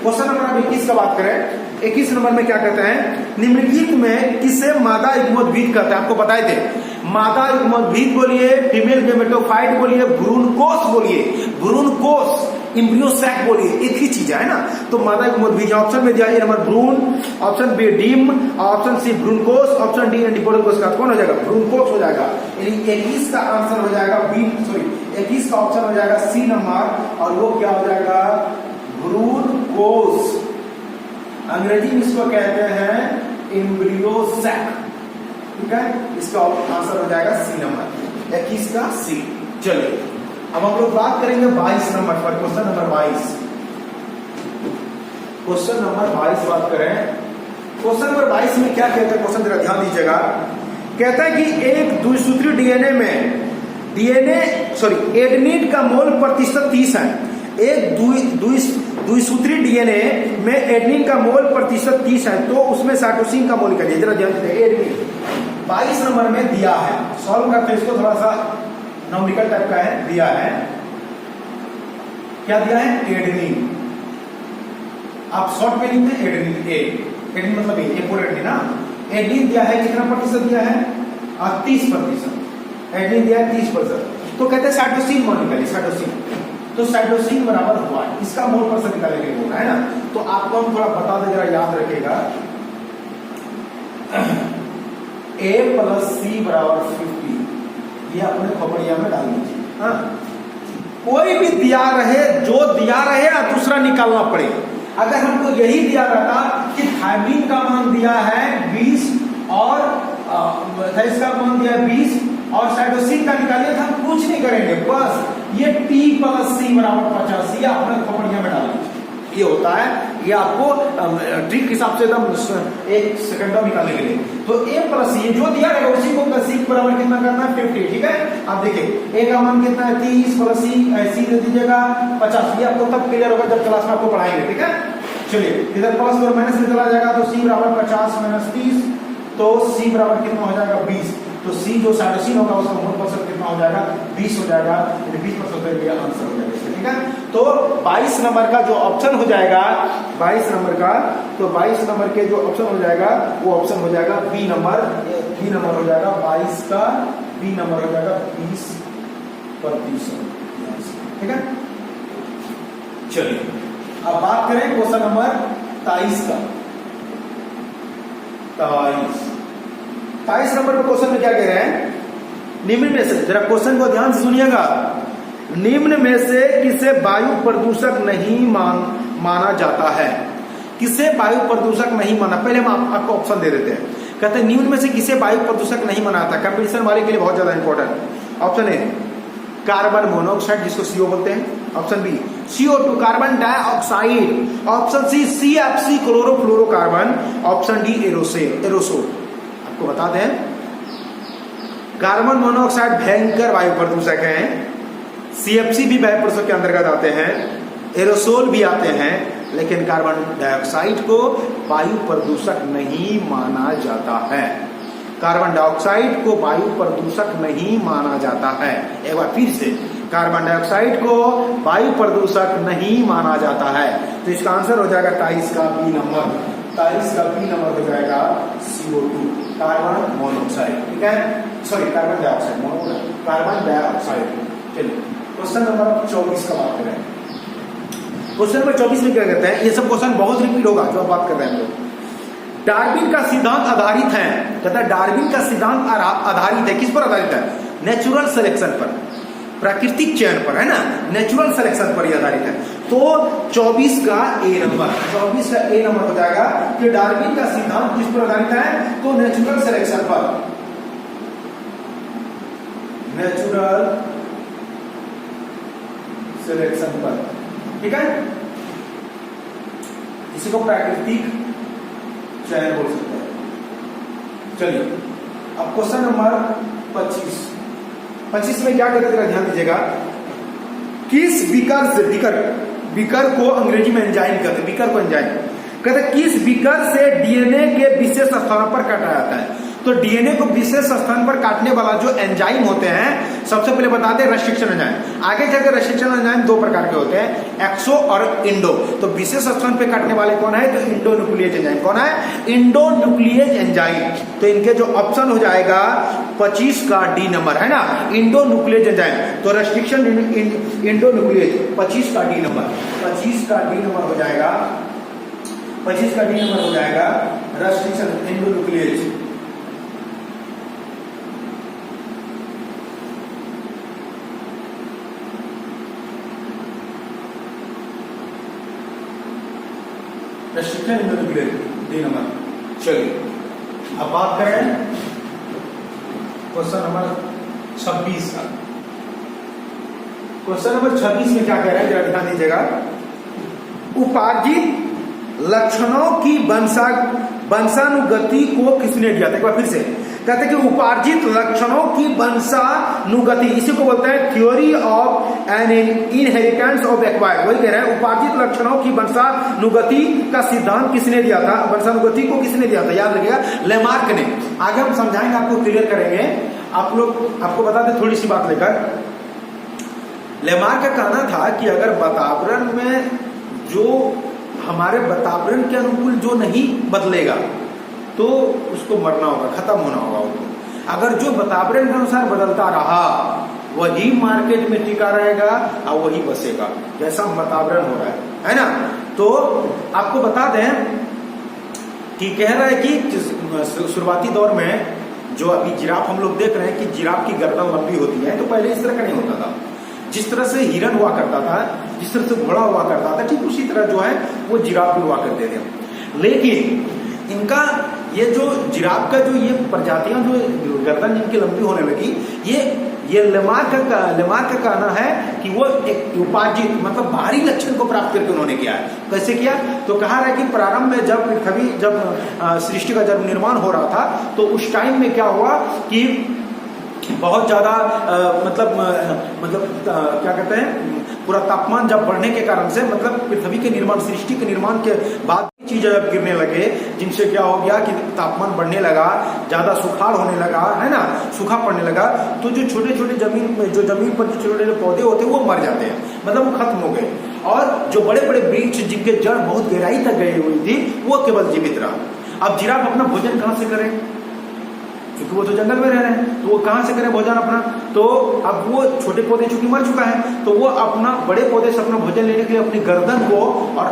क्वेश्चन नंबर 21 का बात करें। 21 नंबर में क्या कहते हैं, निम्नलिखित में किसे मादा युग्मोद्भिद कहते हैं। आपको बताए थे, मादा युग्मोद्भिद बोलिए, फीमेल गेमेटोफाइट बोलिए, भ्रूण कोष बोलिए, भ्रूण कोष, एम्ब्रियो सैक बोलिए, एक ही चीज है ना। तो मादा युग्मोद्भिद ऑप्शन में दिया, ए नंबर भ्रूण, ऑप्शन बी डिम, ऑप्शन सी भ्रूण कोष, ऑप्शन डी एंटीबॉडी कोष का कौन हो जाएगा, भ्रूण कोष हो जाएगा। यानी 21 का आंसर हो जाएगा बी, सॉरी 21 का ऑप्शन हो जाएगा सी नंबर, और वो क्या हो जाएगा, भ्रूण कोष। अंग्रेजी में इसको कहते हैं एम्ब्रियो सैक, ठीक है। इसका आंसर हो जाएगा सी नंबर, 21 का सी। चलिए अब हम लोग बात करेंगे 22 नंबर पर, क्वेश्चन नंबर 22। क्वेश्चन नंबर 22 बात करें। क्वेश्चन नंबर 22 में क्या कहते हैं, क्वेश्चन जरा ध्यान दीजिएगा। कहता है कि एक द्विसूत्री डीएनए में एडेनिन का मोल प्रतिशत 30 है। एक द्विसूत्री डीएनए में एडेनिन का मोल प्रतिशत 30 है, तो उसमें साइटोसिन का मोल करिए, जरा ध्यान दीजिए। एडेनिन 22 नंबर में दिया है, सॉल्व करते हैं इसको, थोड़ा सा नॉमिकल टाइप का है, दिया है, क्या दिया है, एडेनिन। आप शॉर्ट में लिखते हैं एडेनिन, एडेनिन मतलब ये पूरा एडेनिन ना। एडेनिन दिया है, कितना प्रतिशत दिया है, 30%। एडेनिन दिया है 30%। तो कहते हैं साइटोसिन मोल निकालिए, साइटोसिन। तो साइटोसिन बराबर हुआ, इसका मोल परसेंट निकालेंगे होगा, है ना। तो आपको हम थोड़ा बता दें, जरा याद रखिएगा, A + C = 50, ये अपने खोपड़िया में डाल दीजिए। हाँ, कोई भी दिया रहे, जो दिया रहे या दूसरा निकालना पड़े। अगर हमको यही दिया रहता कि थायमिन का मान दिया है 20 और इसका मान दिया है 20 और साइटोसिन का निकालिए, तो हम कुछ नहीं करेंगे, बस ये T + C = 50, ये अपने खोपड़िया में डाल दीजिए। ये होता है, ये आपको ट्रिक हिसाब से एकदम 1 सेकंड में निकालने के लिए। तो A + C जो दिया है उसी को C के बराबर कितना करना है, 50, ठीक है। आप देखिए A का मान कितना है 30 + C दे दीजिएगा 50। ये आपको तब क्लियर होगा जब क्लास में आपको पढ़ाएंगे, ठीक है। चलिए इधर प्लस और माइनस में चला जाएगा, तो C = 50 - 30, तो C बराबर कितना हो जाएगा 20। तो C जो साइटोसिन होगा उसका मोल परसेंट कितना हो जाएगा, 20 हो जाएगा, 20% ये आंसर हो जाएगा, ठीक है। तो 22 नंबर का जो ऑप्शन हो जाएगा, 22 नंबर का, तो 22 नंबर के जो ऑप्शन हो जाएगा वो ऑप्शन हो जाएगा बी नंबर, बी नंबर हो जाएगा 22 का बी नंबर हो जाएगा 20%, ठीक है। चलिए अब बात करें क्वेश्चन नंबर 23 का। 23 नंबर पर क्वेश्चन में क्या कह रहे हैं, निम्न में से, जरा क्वेश्चन को ध्यान से सुनिएगा, निम्न में से किसे वायु प्रदूषक नहीं माना जाता है। किसे वायु प्रदूषक नहीं माना, पहले हम आपको ऑप्शन दे देते हैं। कहते हैं निम्न में से किसे वायु प्रदूषक नहीं माना जाता, कंपटीशन वाले के लिए बहुत ज्यादा important. Option A carbon monoxide, जिसको CO बोलते हैं। Option B CO2 carbon dioxide. Option C CFC chlorofluorocarbon. Option D aerosol. आपको बता दें कार्बन मोनोऑक्साइड भयंकर वायु प्रदूषक है, CFC भी वायु प्रदूषक के अंतर्गत आते हैं, एरोसोल भी आते हैं, लेकिन कार्बन डाइऑक्साइड को वायु प्रदूषक नहीं माना जाता है। कार्बन डाइऑक्साइड को वायु प्रदूषक नहीं माना जाता है। एक बार फिर से, कार्बन डाइऑक्साइड को वायु प्रदूषक नहीं माना जाता है। तो इसका आंसर हो जाएगा 23 का बी नंबर, 23 का बी नंबर हो जाएगा CO2 कार्बन मोनोऑक्साइड, ठीक है, sorry carbon dioxide, carbon dioxide. चलिए क्वेश्चन नंबर 24 का बात करें। क्वेश्चन नंबर 24 में क्या कहते हैं, ये सब क्वेश्चन बहुत रिपीट होगा जो आप बात कर रहे हैं हम लोग। डार्विन का सिद्धांत आधारित है, कहता है डार्विन का सिद्धांत आधारित है, किस पर आधारित है? नेचुरल सिलेक्शन पर, प्राकृतिक चयन पर, है ना, नेचुरल सिलेक्शन पर यह आधारित है। तो 24 का ए नंबर, 24 का ए नंबर हो जाएगा कि डार्विन का सिद्धांत किस पर आधारित है? तो नेचुरल सिलेक्शन पर, नेचुरल सिलेक्शन पर, ठीक है। इसी को प्राकृतिक चयन बोल सकते हैं। चलिए अब क्वेश्चन नंबर 25 में क्या कहते हैं, ध्यान दीजिएगा। किस विकर से, विकर को अंग्रेजी में एंजाइम कहते हैं, विकर को एंजाइम कहते हैं, किस विकर से डीएनए के विशेष स्थान पर काटा जाता है? तो डीएनए को विशेष स्थान पर काटने वाला जो एंजाइम होते हैं, सबसे पहले बताते हैं रेस्ट्रिक्शन एंजाइम। आगे चलकर रेस्ट्रिक्शन एंजाइम दो प्रकार के होते हैं, एक्सो और इंडो। तो विशेष स्थान पे काटने वाले कौन है? तो इंडोन्यूक्लियेज एंजाइम। कौन है? इंडोन्यूक्लियेज एंजाइम। तो इनके जो ऑप्शन हो जाएगा 25 का डी नंबर, है ना, इंडोन्यूक्लियेज एंजाइम। तो रेस्ट्रिक्शन इंडोन्यूक्लियेज 25 का डी नंबर, 25 का डी नंबर हो जाएगा, 25 का डी नंबर हो जाएगा restriction endonuclease. Restriction endonuclease D number. चलिए अब बात करें क्वेश्चन नंबर 26 का। क्वेश्चन नंबर 26 में क्या कह रहा है, जरा ध्यान दीजिएगा। उपार्जित लक्षणों की वंशानुगति को किसने दिया था? एक बार फिर से कहते हैं कि उपार्जित लक्षणों की वंशानुगति, इसी को बोलते हैं theory of N inheritance of acquired. वही कह रहा है, उपार्जित लक्षणों की वंशानुगति का सिद्धांत किसने दिया था? वंशानुगति को किसने दिया था? याद रखिएगा, लेमार्क ने। आगे हम समझाएंगे, आपको क्लियर करेंगे। आपको बता दें थोड़ी सी बात लेकर। लेमार्क का कहना था कि अगर वातावरण में जो हमारे वातावरण के अनुकूल जो नहीं बदलेगा तो उसको मरना होगा, खत्म होना होगा उसको। अगर जो वातावरण के अनुसार बदलता रहा वही मार्केट में टिका रहेगा और वही बसेगा, जैसा वातावरण हो रहा है ना। तो आपको बता दें कि कह रहा है कि शुरुआती दौर में जो अभी जिराफ हम लोग देख रहे हैं कि जिराफ की गर्दन लंबी होती है, तो पहले इस तरह का नहीं होता था। जिस तरह से हिरन हुआ करता था, जिस तरह से घोड़ा हुआ करता था, ठीक उसी तरह जो है वो जिराफ भी हुआ करते थे। लेकिन इनका ये जो जिराफ का जो ये प्रजातियां जो गर्दन इनकी लंबी होने लगी, ये लेमार्क का कहना है कि वो एक उपार्जित मतलब बाहरी लक्षण को प्राप्त करके उन्होंने किया है। कैसे किया? तो कहा रहा है कि प्रारंभ में जब पृथ्वी सृष्टि का जब निर्माण हो रहा था, तो उस टाइम में क्या हुआ कि बहुत ज्यादा क्या कहते हैं, पूरा तापमान जब बढ़ने के कारण से, मतलब पृथ्वी के निर्माण, सृष्टि के निर्माण के बाद चीजें जब गिरने लगे, जिनसे क्या हो गया कि तापमान बढ़ने लगा, ज्यादा सुखाड़ होने लगा, है ना, सूखा पड़ने लगा। तो जो छोटे छोटे जमीन पर जो छोटे छोटे पौधे होते हैं वो मर जाते हैं, मतलब वो खत्म हो गए। और जो बड़े बड़े वृक्ष जिनके जड़ बहुत गहराई तक गई हुई थी वो केवल जीवित रहा। अब जिराफ अपना भोजन कहाँ से करें, क्योंकि वो तो जंगल में रह रहे हैं, तो वो कहां से करें भोजन अपना? तो अब वो छोटे पौधे चूंकि मर चुका है, तो वो अपना बड़े पौधे से अपना भोजन लेने के लिए अपनी गर्दन को और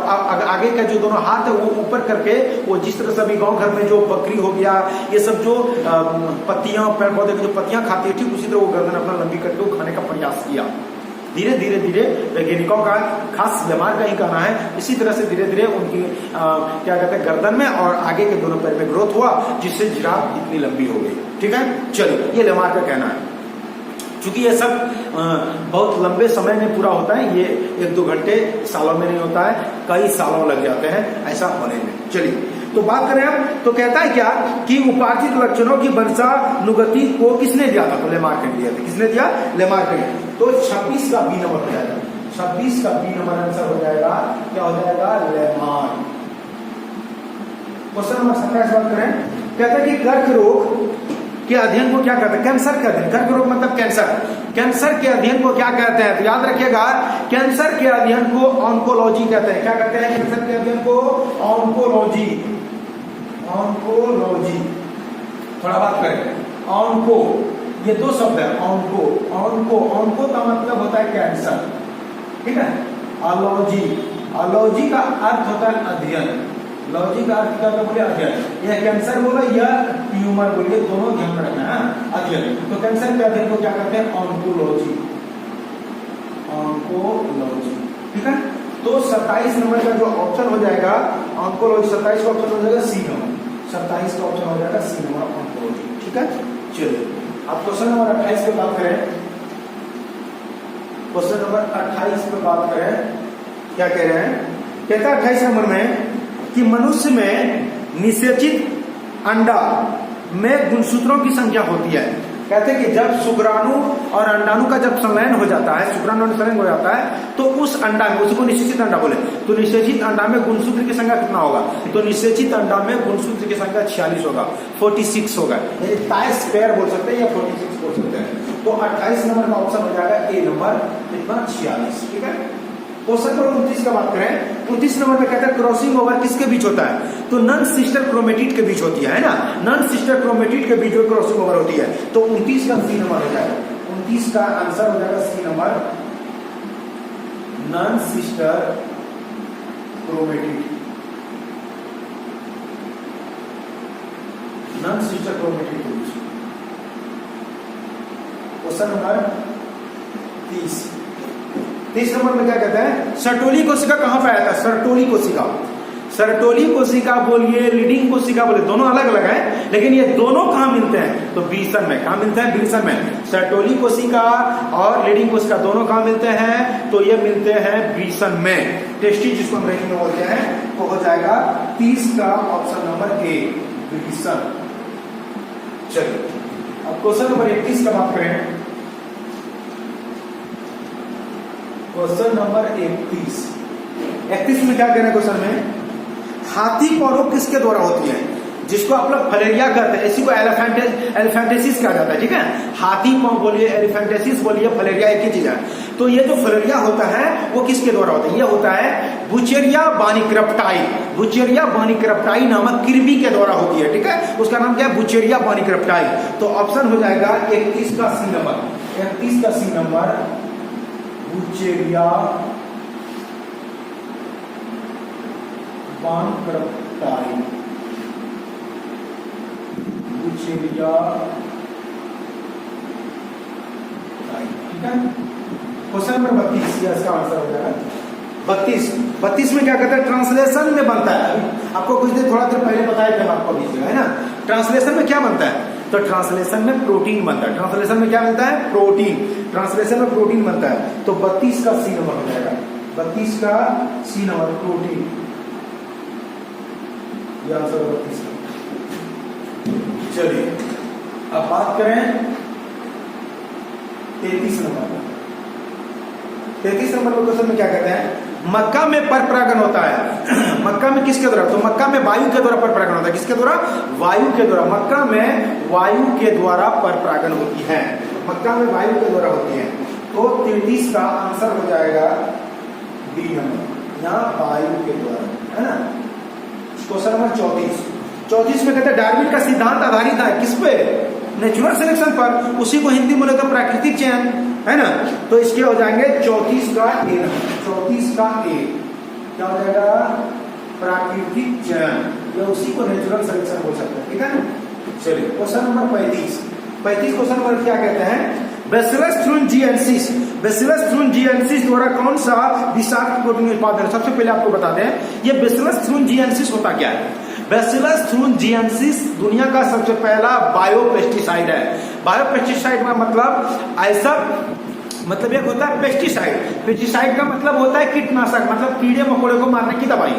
आगे का जो दोनों हाथ है वो ऊपर करके, वो जिस तरह से अभी गांव घर में जो बकरी हो गया, ये सब जो पत्तियां, पेड़ पौधे की जो पत्तियां खाती है, ठीक उसी तरह वो गर्दन अपना लंबी करके वो खाने का प्रयास किया। धीरे धीरे वैज्ञानिकों का, खास लेमार्क का ही कहना है, इसी तरह से धीरे धीरे उनकी क्या कहते हैं गर्दन में और आगे के दोनों पैर में ग्रोथ हुआ, जिससे जिराफ इतनी लंबी हो गई। ठीक है, चलो ये लेमार्क का कहना है। क्योंकि ये सब बहुत लंबे समय में पूरा होता है, ये 1-2 घंटे सालों में नहीं होता है, कई सालों लग जाते हैं ऐसा होने में। चलिए तो बात करें हम, तो कहता है क्या कि उपार्जित लक्षणों की वंशानुगति को किसने दिया था? तो लेमार्क ने दिया था। किसने दिया? लेमार्क ने। तो 26 का बी नंबर हो जाएगा, 26 का बी नंबर आंसर हो जाएगा, क्या हो जाएगा? लेमार्क। क्वेश्चन नंबर 27 बात करें, कहता है कि कर्क रोग के अध्ययन को क्या कहते हैं? कैंसर के अध्ययन। कर्क रोग मतलब कैंसर। कैंसर के अध्ययन को क्या कहते हैं? तो याद रखिएगा, कैंसर के अध्ययन को ऑन्कोलॉजी कहते हैं। क्या कहते हैं कैंसर के अध्ययन को? ऑन्कोलॉजी। ऑन्कोलॉजी। थोड़ा बात करें, ऑन्को, ये 2 शब्द है, ऑन्को का मतलब होता है कैंसर, ठीक है। अलॉजी का अर्थ होता है अध्ययन, लॉजिक अर्थ क्या बोले अध्ययन, यह कैंसर बोला या ट्यूमर बोलिए, दोनों ध्यान में रखना है अध्ययन। तो कैंसर के अध्ययन को क्या कहते हैं? ऑन्कोलॉजी, ऑन्कोलॉजी, ठीक है। तो 27 नंबर का जो ऑप्शन हो जाएगा ऑन्कोलॉजी, 27 का ऑप्शन हो जाएगा सी नंबर, 27 का ऑप्शन हो जाएगा सी नंबर ऑन्कोलॉजी, ठीक है। चलिए अब क्वेश्चन नंबर 28 पे बात करें, क्वेश्चन नंबर 28 पे बात करें, क्या कह रहे हैं? कहता है 28 नंबर में कि मनुष्य में निषेचित अंडा में गुणसूत्रों की संख्या होती है। कहते हैं कि जब शुक्राणु और अंडाणु का जब संलयन हो जाता है, शुक्राणु और संलयन हो जाता है, तो उस अंडा में, उसको निषेचित अंडा बोले, तो निषेचित अंडा में गुणसूत्र की संख्या कितना होगा? तो निषेचित अंडा में गुणसूत्र की संख्या 46 होगा, 46 होगा, यानी टाइस पेयर बोल सकते हैं या 46 बोल सकते हैं। तो 28 नंबर का ऑप्शन हो जाएगा ए नंबर, कितना? 46, ठीक है। क्वेश्चन नंबर 29 का बात करें, 29 नंबर में कहता है क्रॉसिंग ओवर किसके बीच होता है? तो नन सिस्टर क्रोमेटिड के बीच होती है ना, नन सिस्टर क्रोमेटिड के बीच जो क्रॉसिंग ओवर होती है। तो 29 का सी नंबर हो जाएगा, 29 का आंसर हो जाएगा C number, non sister chromatid, non sister chromatid के बीच। क्वेश्चन नंबर 30 नंबर में क्या कहता है? सर्टोली कोशिका कहां पाया जाता है? सर्टोली कोशिका, सर्टोली कोशिका बोलिए, लीडिंग कोशिका बोले, दोनों अलग अलग है, लेकिन ये दोनों कहां मिलते हैं? तो बीसन में। कहां मिलते हैं? बीसन में। सर्टोली कोशिका और लीडिंग कोशिका दोनों कहां मिलते हैं? तो ये मिलते हैं बीसन में, टेस्टी जिसको अंग्रेजी में बोलते हैं। तो हो जाएगा 30 का ऑप्शन नंबर ए, बीसन। चलिए अब क्वेश्चन नंबर 31 का बात करें, क्वेश्चन नंबर 31 में क्या कहना है? क्वेश्चन में हाथी पौरों किसके द्वारा होती है? जिसको आप लोग फलेरिया कहते हैं, इसी को एलिफेंटेसिस कहा जाता है, ठीक है। हाथी पांव बोलिए, एलिफेंटेसिस बोलिए, फलेरिया एक ही चीज है। तो ये जो फलेरिया होता है वो किसके द्वारा होता है? ये होता है बुचेरिया बानिक्रप्टाई, बुचेरिया बानिक्रप्टाई नामक कृमि के द्वारा होती है, ठीक है। उसका नाम क्या है? बुचेरिया बानिक्रप्टाई। तो ऑप्शन हो जाएगा 31 का सी नंबर, 31 का सी नंबर, बुचेरिया बानिक्रप्टाई, बुचेरिया, ठीक है। क्वेश्चन नंबर 32 इसका आंसर हो जाएगा 32 में क्या कहते हैं? ट्रांसलेशन में बनता है, आपको कुछ देर थोड़ा देर पहले बताया था आपको बीच में, है ना। ट्रांसलेशन में क्या बनता है? तो ट्रांसलेशन में प्रोटीन बनता है। ट्रांसलेशन में क्या बनता है? प्रोटीन। ट्रांसलेशन में प्रोटीन बनता है। तो 32 का सी नंबर हो जाएगा, 32 का सी नंबर, प्रोटीन। ये आंसर 32 का। चलिए अब बात करें 33 नंबर, 33 नंबर क्वेश्चन में क्या कहते हैं? मक्का में पर परागण होता है। मक्का में किसके द्वारा? तो मक्का में वायु के द्वारा पर परागण होता है। किसके द्वारा? वायु के द्वारा। मक्का में वायु के द्वारा पर परागण होती है, मक्का में वायु के द्वारा होती है। तो 33 का आंसर हो जाएगा डी नंबर, यहाँ वायु के द्वारा, है ना। क्वेश्चन नंबर 34 में कहते हैं डार्विन का सिद्धांत आधारित है किस पे? नेचुरल सिलेक्शन पर। उसी को हिंदी में तो प्राकृतिक चयन, है ना। तो इसके हो जाएंगे 34 का ए, 34 का ए क्या हो जाएगा? प्राकृतिक चयन, या उसी को नेचुरल सिलेक्शन बोल सकते हैं, ठीक है ना। चलिए क्वेश्चन नंबर 35 क्वेश्चन नंबर क्या कहते हैं? बैसिलस थ्रुनजिएंसिस, बैसिलस थ्रुनजिएंसिस द्वारा कौन सा विषाक्त प्रोटीन उत्पादन? सबसे पहले आपको बता दें, ये बैसिलस थ्रुनजिएंसिस होता क्या है? बैसिलस थ्रुनजिएंसिस दुनिया का सबसे पहला बायोपेस्टिसाइड है। बायोपेस्टिसाइड का मतलब ऐसा, मतलब एक होता है पेस्टिसाइड। पेस्टिसाइड का मतलब होता है कीटनाशक, मतलब कीड़े मकोड़े को मारने की दवाई।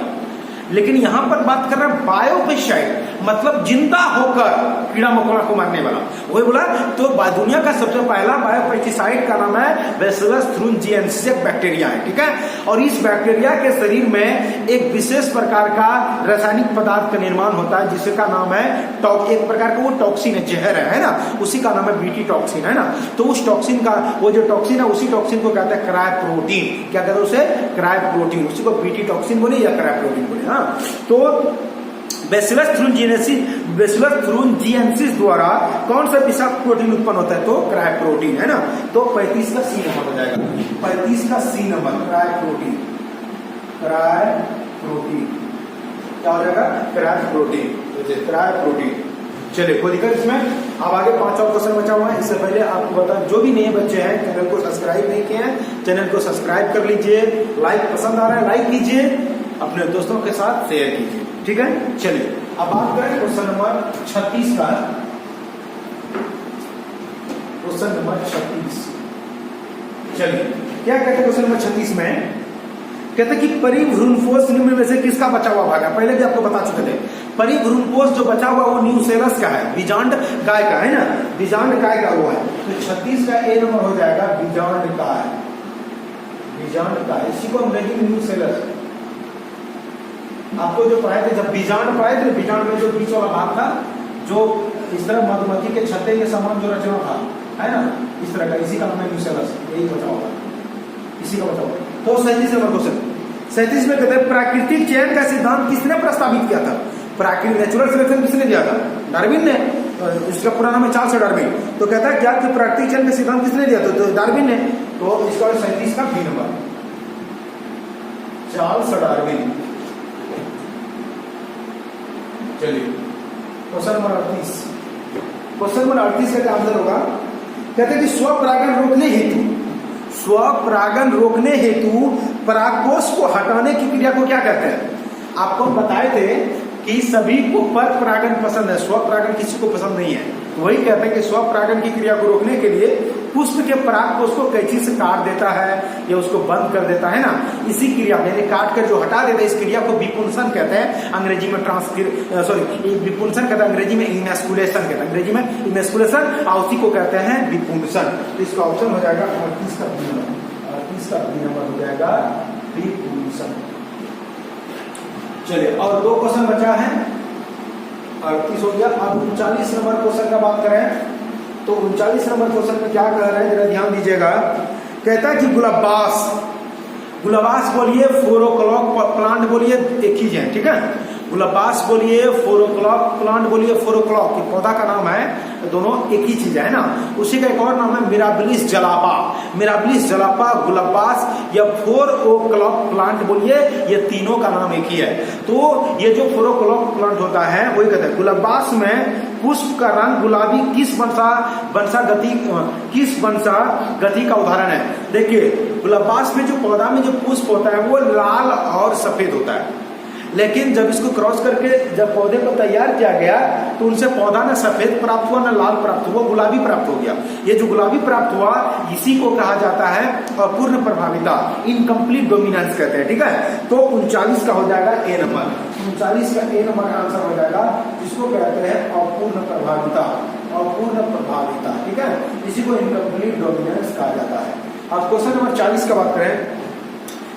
लेकिन यहां पर बात कर रहे हैं बायोपेस्टिसाइड, मतलब जिंदा होकर कीड़ा मकोड़ा को मारने वाला, वही बोला। तो दुनिया का सबसे पहला बायोपेस्टिसाइड का नाम है बैसिलस थ्रुनजिएंसिस, एक बैक्टीरिया है, ठीक है। और इस बैक्टीरिया के शरीर में एक विशेष प्रकार का रासायनिक पदार्थ का निर्माण होता है जिसका नाम है एक प्रकार का वो टॉक्सिन है, जहर है ना, उसी का नाम है बीटी टॉक्सिन, है ना। तो उस टॉक्सिन का, वो जो टॉक्सिन है उसी टॉक्सिन को कहते हैं क्रायोप्रोटीन। क्या कहते हैं उसे? क्रायोप्रोटीन। उसी को बीटी टॉक्सिन बोले या क्रायोप्रोटीन बोले। तो बैसिलस थ्रुनजिएंसिस द्वारा कौन सा विषाक्त प्रोटीन उत्पन्न होता है? तो क्रायोप्रोटीन, है ना। तो 35 का सी नंबर हो जाएगा, 35 का सी नंबर, क्रायोप्रोटीन, क्रायोप्रोटीन। क्या हो जाएगा, क्रायो प्रोटीन, क्रायो प्रोटीन। चलिए कोई दिक्कत इसमें। अब आगे 5 और क्वेश्चन बचा हुआ है। इससे पहले आपको बता, जो भी नए बच्चे हैं चैनल को सब्सक्राइब नहीं किए हैं, चैनल को सब्सक्राइब कर लीजिए, लाइक पसंद आ रहा है लाइक कीजिए, अपने दोस्तों के साथ शेयर कीजिए, ठीक है। चलिए अब बात करें क्वेश्चन नंबर 36 का। क्वेश्चन नंबर 36, चलिए क्या कहते हैं क्वेश्चन नंबर 36 में, कहते हैं कि परिभ्रूणपोष निम्न में से किसका बचा हुआ भाग है। पहले भी आपको बता चुके थे, परिभ्रूणपोष जो बचा हुआ वो न्यूसेलस का है, बीजांड गाय का है ना, बीजांड गाय का हुआ है। तो 36 का ए नंबर हो जाएगा बीजांड गाय, बीजांड गाय, इसी को अंग्रेजी में न्यूसेलस। आपको जो पढ़ाए थे, जब बीजांड पढ़ाए थे, बीजांड में जो बीच वाला भाग था, जो इस तरह मधुमक्खी के छत्ते के समान जो रचना था, है ना, इस तरह का, इसी का नाम है न्यूसेलस, यही बचा हुआ, इसी का बचा हुआ। तो 37 नंबर क्वेश्चन, 37 में कहते हैं प्राकृतिक चयन का सिद्धांत किसने प्रस्तावित किया था। प्राकृतिक नेचुरल सिलेक्शन किसने दिया था, डार्विन ने, इसका पूरा नाम है चार्ल्स डार्विन। तो कहता है क्या कि प्राकृतिक चयन का सिद्धांत किसने दिया था, तो डार्विन ने। तो इसका 37 का बी नंबर, चार्ल्स डार्विन। चलिए क्वेश्चन नंबर 38, क्वेश्चन नंबर 38 का क्या आंसर होगा, कहते हैं कि स्वपरागण रोकने हेतु, स्वपरागण रोकने हेतु परागकोश को हटाने की क्रिया को क्या कहते हैं। आपको हम बताए थे कि सभी को पर परागण पसंद है, स्वपरागण किसी को पसंद नहीं है। तो वही कहते हैं कि स्वपरागण की क्रिया को रोकने के लिए पुष्प के परागकोश को कैंची से काट देता है या उसको बंद कर देता है ना, इसी क्रिया में काट कर जो हटा देता है, इस क्रिया को विपुंसन कहते हैं, अंग्रेजी में विपुंसन कहते हैं, अंग्रेजी में इमेस्कुलेशन कहते हैं, अंग्रेजी में इमेस्कुलेशन, और उसी को कहते हैं विपुंसन। तो इसका ऑप्शन हो जाएगा 38 का बी नंबर, 38 का बी नंबर हो जाएगा विपुंसन। चलिए और 2 क्वेश्चन बचा है, 38 हो गया। अब 39 नंबर क्वेश्चन का बात करें तो 39 नंबर क्वेश्चन में क्या कह रहे हैं, जरा ध्यान दीजिएगा। कहता है कि गुलाबास, गुलाबास बोलिए, फोरोक्लॉक प्लांट बोलिए, एक ही है, ठीक है। गुलाबास बोलिए, फोरोक्लॉक प्लांट बोलिए, फोरोक्लॉक पौधा का नाम है, दोनों एक ही चीज है ना। उसी का एक और नाम है मिराबिलिस जलापा, मिराबिलिस जलापा, गुलाबास या फोरोक्लॉक प्लांट बोलिए, ये तीनों का नाम एक ही है। तो ये जो फोरोक्लॉक प्लांट होता है वही कहते हैं। गुलाबास में पुष्प का रंग गुलाबी किस वंशा गति का उदाहरण है। देखिए गुलाबास में जो पौधा में जो पुष्प होता है वो लाल और सफेद होता है, लेकिन जब इसको क्रॉस करके जब पौधे को तैयार किया गया तो उनसे पौधा न सफेद प्राप्त हुआ न लाल प्राप्त हुआ, गुलाबी प्राप्त हो गया। ये जो गुलाबी प्राप्त हुआ इसी को कहा जाता है अपूर्ण प्रभाविता, इनकम्प्लीट डोमिनेंस कहते हैं, ठीक है। तो 39 का हो जाएगा ए नंबर, 39 का ए नंबर का आंसर हो जाएगा, जिसको कहते हैं अपूर्ण प्रभाविता, अपूर्ण प्रभाविता, ठीक है। इसी को इनकम्प्लीट डोमिनेंस कहा जाता है। अब क्वेश्चन नंबर 40 का बात करें,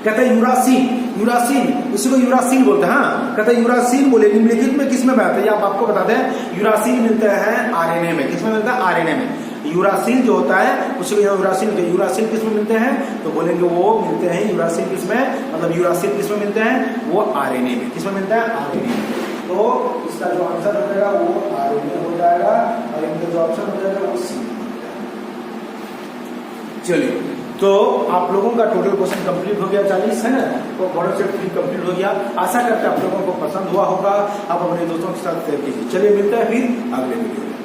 कहते हैं यूरासील, यूरासील उसी को यूरासील बोलते हैं। हाँ कहते हैं यूरासील बोले निम्नलिखित में किसमें बैठते हैं, आप आपको बता दें, यूरासील मिलते हैं आरएनए में। किसमें मिलता है, आरएनए में। यूरासील जो होता है उसी को यूरासील, यूरासील किसमें मिलते हैं, तो बोलेंगे वो मिलते हैं यूरासील किसमें, मतलब यूरासील किसमें मिलते हैं, वो आरएनए में। किसमें मिलता है, आरएनए में। तो इसका जो आंसर हो जाएगा वो आरएनए हो जाएगा, और इनका जो ऑप्शन हो जाएगा वो सी। चलिए तो आप लोगों का टोटल क्वेश्चन कंप्लीट हो गया 40 है ना, तो बड़ा सेट 3 कंप्लीट हो गया। आशा करते हैं आप लोगों को पसंद हुआ होगा, आप अपने दोस्तों के साथ शेयर कीजिए। चलिए मिलते हैं फिर अगले वीडियो में।